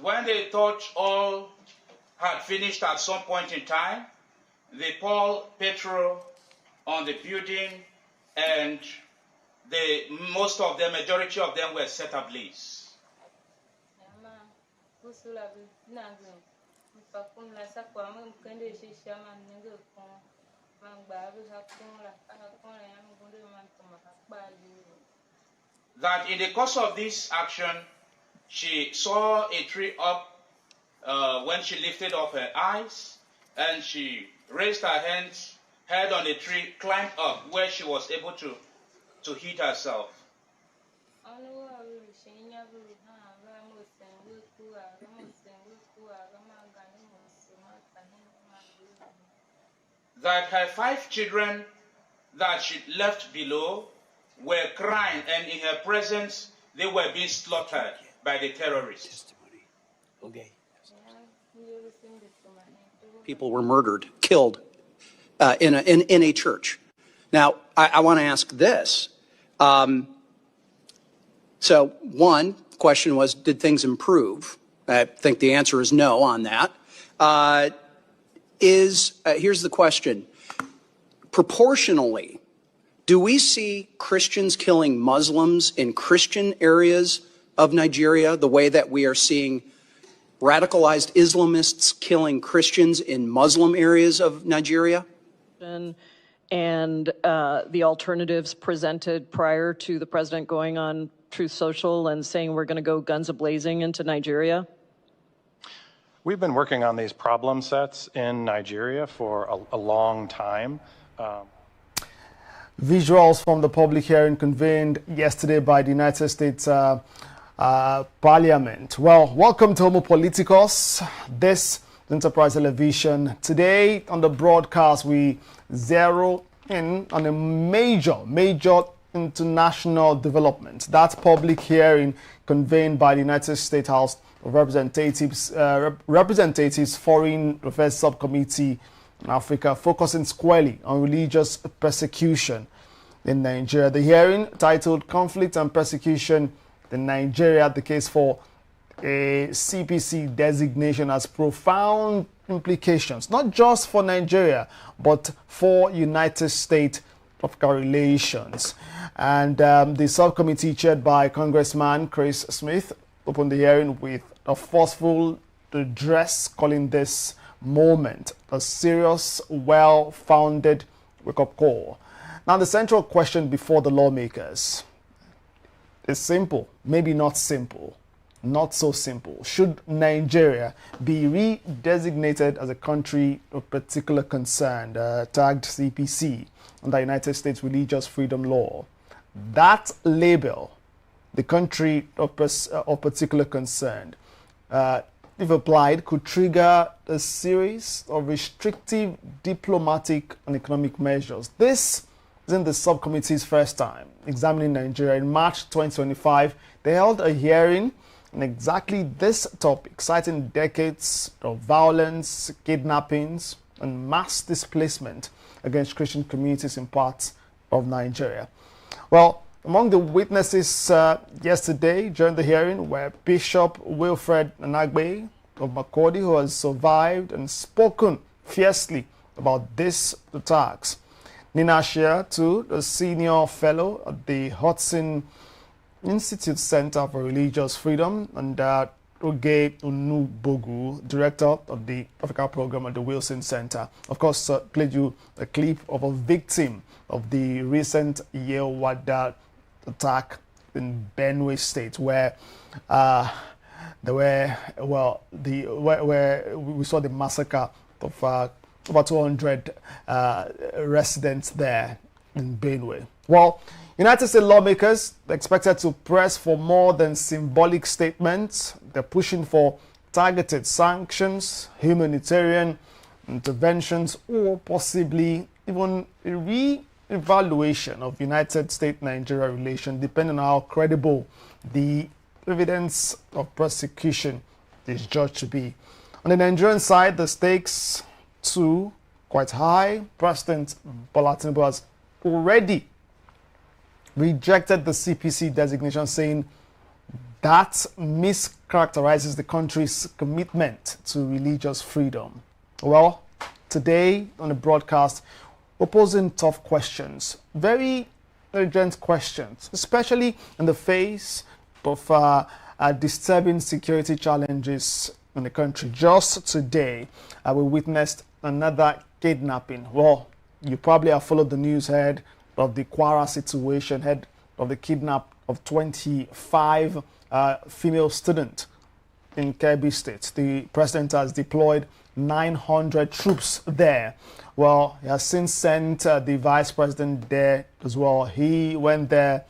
when they thought all had finished at some point in time, they poured petrol on the building, and majority of them were set ablaze. That in the course of this action, she saw a tree up when she lifted up her eyes, and she raised her head on the tree, climbed up where she was able to heat herself. That her 5 children that she left below were crying, and in her presence, they were being slaughtered by the terrorists. Okay. People were murdered, killed in a church. Now, I want to ask this. So, one question was, did things improve? I think the answer is no on that. Here's the question. Proportionally, do we see Christians killing Muslims in Christian areas of Nigeria the way that we are seeing radicalized Islamists killing Christians in Muslim areas of Nigeria? And the alternatives presented prior to the president going on Truth Social and saying we're going to go guns a-blazing into Nigeria? We've been working on these problem sets in Nigeria for a long time. Visuals from the public hearing convened yesterday by the United States Parliament. Well, welcome to Homo Politicus. This is Enterprise Television. Today on the broadcast, we zero in on a major international development. That's public hearing convened by the United States House of Representatives, Foreign Affairs Subcommittee in Africa, focusing squarely on religious persecution in Nigeria. The hearing, titled Conflict and Persecution in Nigeria, the case for a CPC designation, has profound implications, not just for Nigeria, but for United States-Africa relations. And the subcommittee chaired by Congressman Chris Smith opened the hearing with a forceful address, calling this moment a serious, well-founded wake-up call. Now, the central question before the lawmakers is simple, maybe not simple, not so simple. Should Nigeria be redesignated as a country of particular concern, tagged CPC, under United States religious freedom law? That label, the country of particular concern, if applied, could trigger a series of restrictive diplomatic and economic measures. This isn't the subcommittee's first time examining Nigeria. In March 2025, they held a hearing on exactly this topic, citing decades of violence, kidnappings, and mass displacement against Christian communities in parts of Nigeria. Well, among the witnesses yesterday during the hearing were Bishop Wilfred Anagbe of Makurdi, who has survived and spoken fiercely about these attacks. Nina Shea, too, a senior fellow at the Hudson Institute Center for Religious Freedom, and Oge Unubogu, director of the Africa program at the Wilson Center. Of course, played you a clip of a victim of the recent Yewada attack in Benue State, where where we saw the massacre of over 200 residents there in Benue. Well, United States lawmakers are expected to press for more than symbolic statements. They're pushing for targeted sanctions, humanitarian interventions, or possibly even a re-evaluation of United States-Nigeria relations, depending on how credible the evidence of persecution is judged to be. On the Nigerian side, the stakes too quite high. President Bola Tinubu has already rejected the CPC designation, saying that mischaracterizes the country's commitment to religious freedom? Well, today on the broadcast, we're posing tough questions, very urgent questions, especially in the face of disturbing security challenges in the country. Just today, we witnessed another kidnapping. Well, you probably have followed the news ahead of the Kwara situation, head of the kidnap of 25 female students in Kebbi State. The president has deployed 900 troops there. Well, he has since sent the vice president there as well. He went there,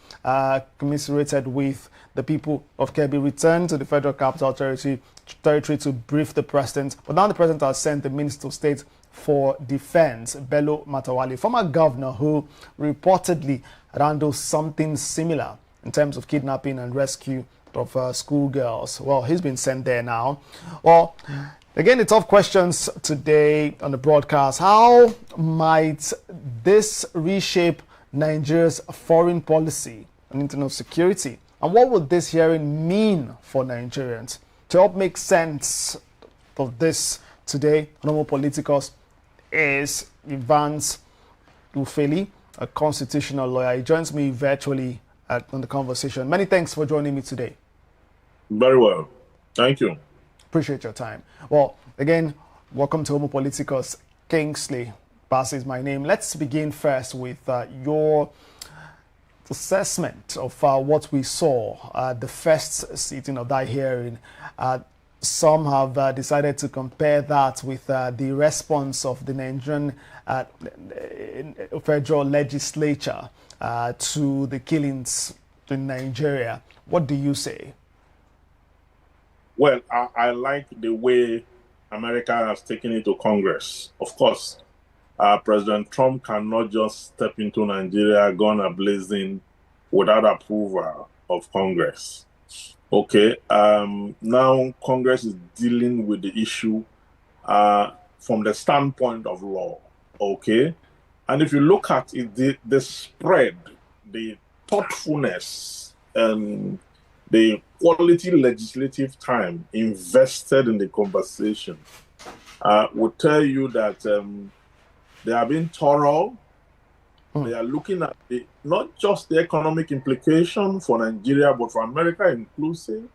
commiserated with the people of Kebbi, returned to the Federal Capital Territory to brief the president. But now the president has sent the Minister of State for Defense, Bello Matawali, former governor who reportedly handled something similar in terms of kidnapping and rescue of schoolgirls. Well, he's been sent there now. Well, again, the tough questions today on the broadcast. How might this reshape Nigeria's foreign policy and internal security? And what would this hearing mean for Nigerians? To help make sense of this today, Homo Politicus is Evans Ufeli, a constitutional lawyer. He joins me virtually on the conversation. Many thanks for joining me today. Very well. Thank you. Appreciate your time. Well, again, welcome to Homo Politicus. Kingsley Bass is my name. Let's begin first with your assessment of what we saw the first sitting of that hearing. Some have decided to compare that with the response of the Nigerian federal legislature to the killings in Nigeria. What do you say? Well, I like the way America has taken it to Congress. Of course, President Trump cannot just step into Nigeria, gun a-blazing, without approval of Congress. Okay, now Congress is dealing with the issue from the standpoint of law. Okay, and if you look at it, the spread, the thoughtfulness, and the quality legislative time invested in the conversation would tell you that they are being thorough. They are looking at not just the economic implication for Nigeria, but for America inclusive,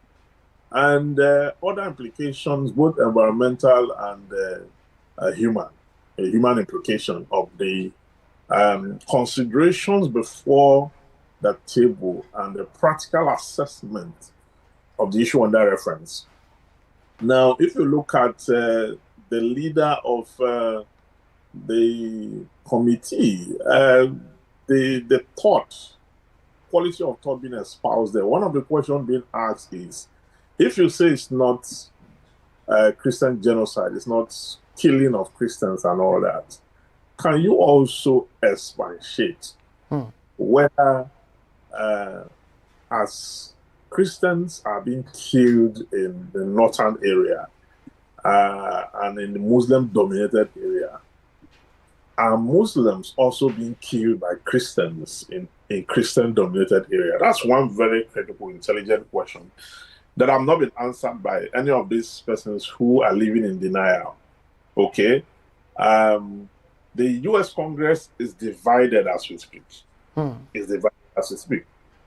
and other implications, both environmental and human implication of the considerations before the table and the practical assessment of the issue under reference. Now, if you look at the leader of the committee, the quality of thought being espoused there, one of the questions being asked is, if you say it's not Christian genocide, it's not killing of Christians and all that, can you also expatiate whether as Christians are being killed in the northern area and in the Muslim-dominated area, are Muslims also being killed by Christians in Christian-dominated area? That's one very critical, intelligent question that have not been answered by any of these persons who are living in denial. Okay? The U.S. Congress is divided as we speak. It's divided as we speak.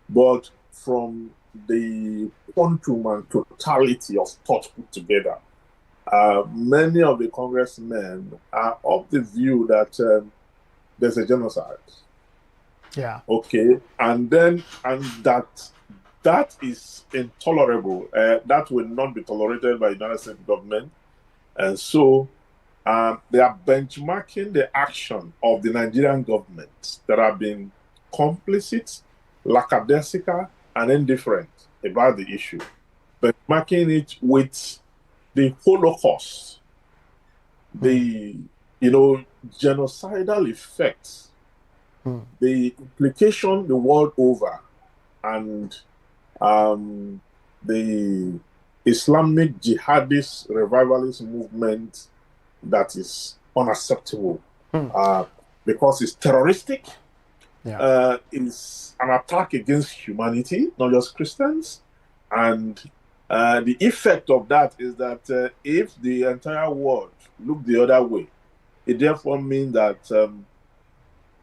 But from the quantum and totality of thought put together, many of the congressmen are of the view that there's a genocide. Yeah. Okay. And that is intolerable. That will not be tolerated by the United States government. And so they are benchmarking the action of the Nigerian government that have been complicit, lackadaisical, and indifferent about the issue, benchmarking it with the Holocaust, the genocidal effects, the implication the world over, and the Islamic jihadist revivalist movement that is unacceptable because it's terroristic. It's an attack against humanity, not just Christians, And the effect of that is that if the entire world look the other way, it therefore means that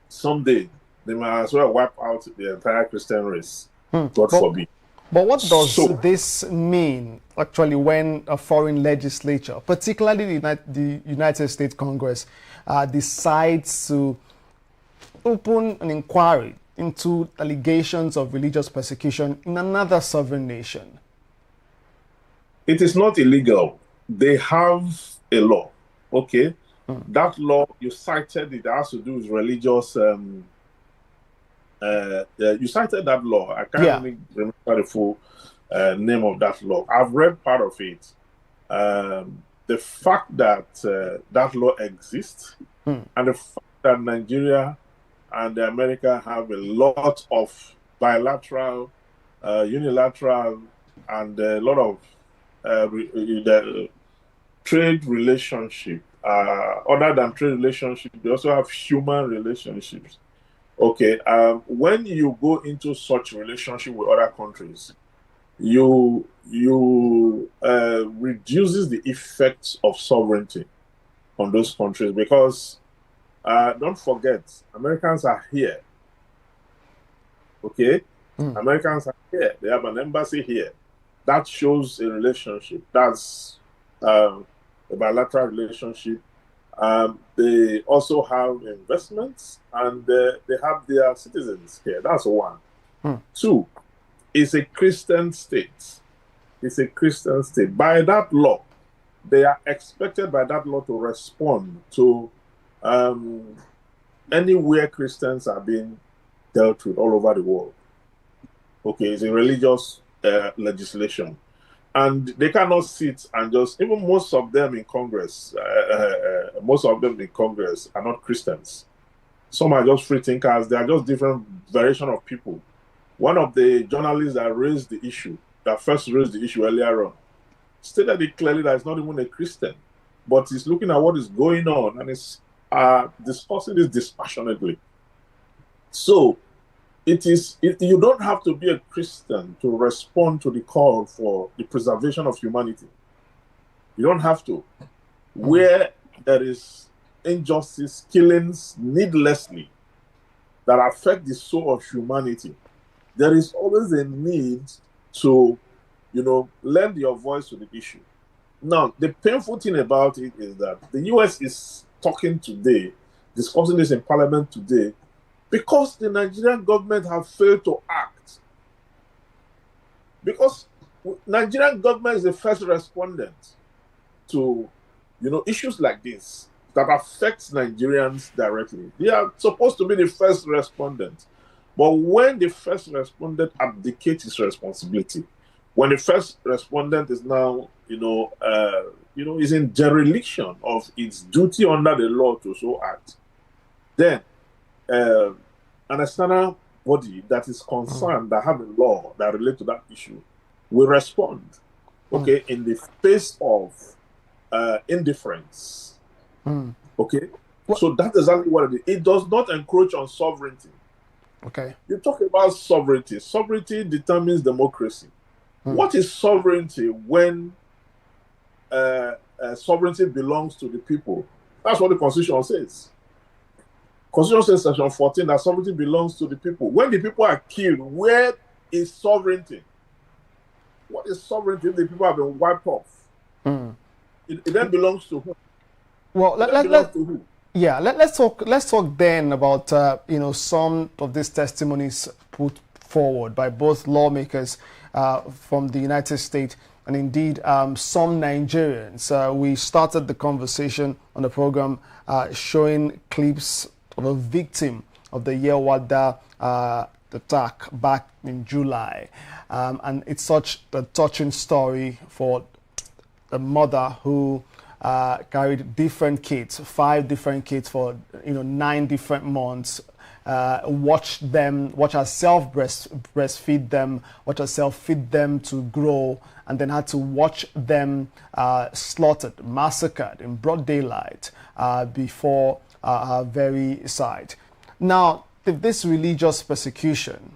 someday they might as well wipe out the entire Christian race. God forbid. But what does this mean, actually, when a foreign legislature, particularly the United States Congress, decides to open an inquiry into allegations of religious persecution in another sovereign nation? It is not illegal. They have a law, okay? That law, you cited it, has to do with religious... you cited that law. I can't really remember the full name of that law. I've read part of it. The fact that that law exists and the fact that Nigeria and America have a lot of bilateral, unilateral, and a lot of trade relationship. Other than trade relationship, they also have human relationships. Okay, when you go into such relationship with other countries, you reduces the effects of sovereignty on those countries, because don't forget, Americans are here. Okay, Americans are here. They have an embassy here. That shows a relationship. That's a bilateral relationship. They also have investments, and they have their citizens here. That's one. Two, it's a Christian state. It's a Christian state. By that law, they are expected by that law to respond to anywhere Christians are being dealt with all over the world. Okay, it's a religious legislation. And they cannot sit and just, even most of them in Congress, are not Christians. Some are just free thinkers. They are just different variation of people. One of the journalists that raised the issue, that first raised the issue earlier on, stated it clearly that it's not even a Christian, but he's looking at what is going on and is discussing this dispassionately. So you don't have to be a Christian to respond to the call for the preservation of humanity. You don't have to. Where there is injustice, killings needlessly that affect the soul of humanity, there is always a need to, lend your voice to the issue. Now, the painful thing about it is that the US is talking today, discussing this in Parliament today, because the Nigerian government have failed to act. Because Nigerian government is the first respondent to, issues like this that affects Nigerians directly. They are supposed to be the first respondent. But when the first respondent abdicates his responsibility, when the first respondent is now, is in dereliction of its duty under the law to so act, then an external body that is concerned, that have a law that relate to that issue, will respond, okay, in the face of indifference. Okay? So that is exactly what it is. It does not encroach on sovereignty. Okay. You talk about sovereignty. Sovereignty determines democracy. What is sovereignty when sovereignty belongs to the people? That's what the Constitution says. Constitution says, Section 14, that sovereignty belongs to the people. When the people are killed, where is sovereignty? What is sovereignty if the people have been wiped off? It then belongs to who? Well, let's talk then about some of these testimonies put forward by both lawmakers from the United States and indeed some Nigerians. We started the conversation on the program showing clips of a victim of the Yewada attack back in July, and it's such a touching story for a mother who carried different kids, 5 different kids for 9 different months. Watch herself breastfeed them, watch herself feed them to grow, and then had to watch them slaughtered, massacred in broad daylight before her very sight. Now, if this religious persecution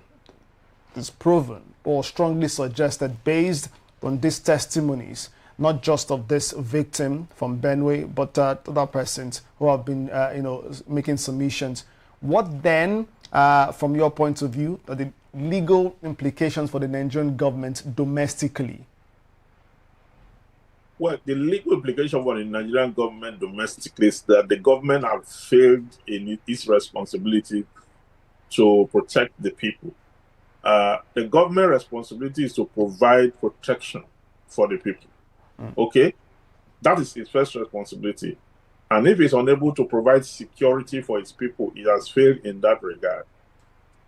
is proven or strongly suggested, based on these testimonies, not just of this victim from Benue, but other persons who have been, making submissions. What then, from your point of view, are the legal implications for the Nigerian government domestically? Well, the legal implication for the Nigerian government domestically is that the government have failed in its responsibility to protect the people. The government responsibility is to provide protection for the people. Okay? That is its first responsibility. And if it's unable to provide security for its people, it has failed in that regard.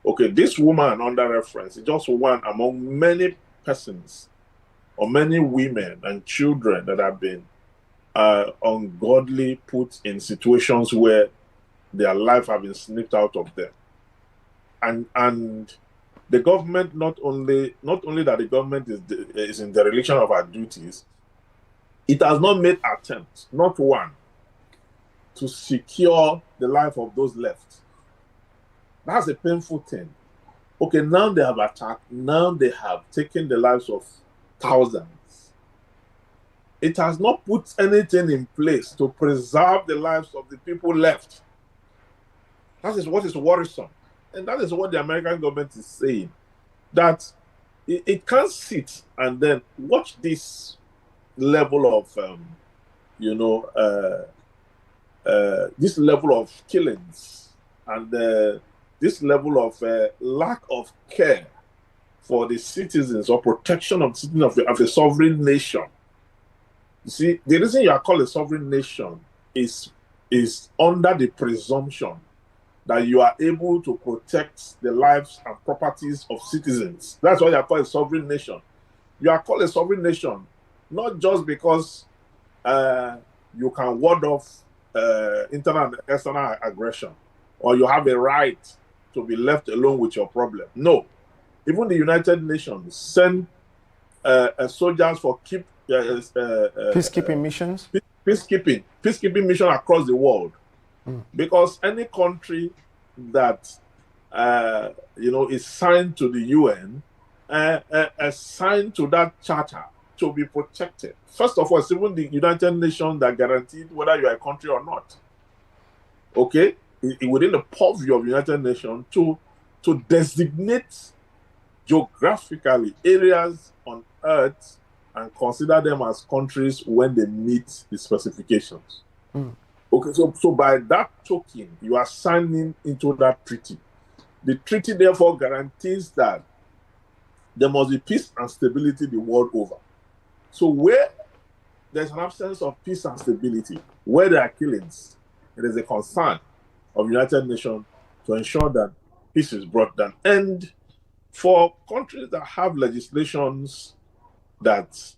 Okay, this woman under reference is just one among many persons or many women and children that have been ungodly put in situations where their life have been snipped out of them. And the government, not only that the government is in dereliction of our duties, it has not made attempts, not one, to secure the life of those left. That's a painful thing. Okay, now they have attacked, now they have taken the lives of thousands. It has not put anything in place to preserve the lives of the people left. That is what is worrisome. And that is what the American government is saying, that it can't sit and then watch this level of, this level of killings and this level of lack of care for the citizens or protection of the citizens of a sovereign nation. You see, the reason you are called a sovereign nation is under the presumption that you are able to protect the lives and properties of citizens. That's why you are called a sovereign nation. You are called a sovereign nation not just because you can ward off internal and external aggression, or you have a right to be left alone with your problem. No. Even the United Nations send soldiers for peacekeeping missions? Peacekeeping mission across the world. Because any country that is signed to the UN, signed to that charter to be protected. First of all, it's even the United Nations that guaranteed whether you are a country or not. Okay, within the purview of the United Nations to designate geographically areas on Earth and consider them as countries when they meet the specifications. Okay, so by that token, you are signing into that treaty. The treaty therefore guarantees that there must be peace and stability the world over. So where there's an absence of peace and stability, where there are killings, it is a concern of the United Nations to ensure that peace is brought down. And for countries that have legislations that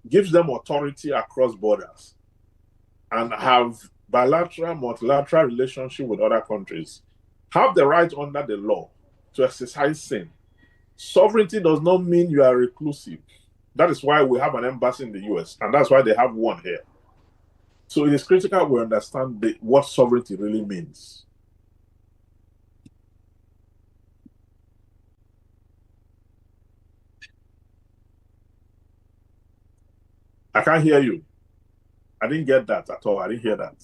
gives them authority across borders and have bilateral, multilateral relationship with other countries, have the right under the law to exercise sin. Sovereignty does not mean you are reclusive. That is why we have an embassy in the US, and that's why they have one here. So it is critical we understand what sovereignty really means. I can't hear you. I didn't get that at all. I didn't hear that.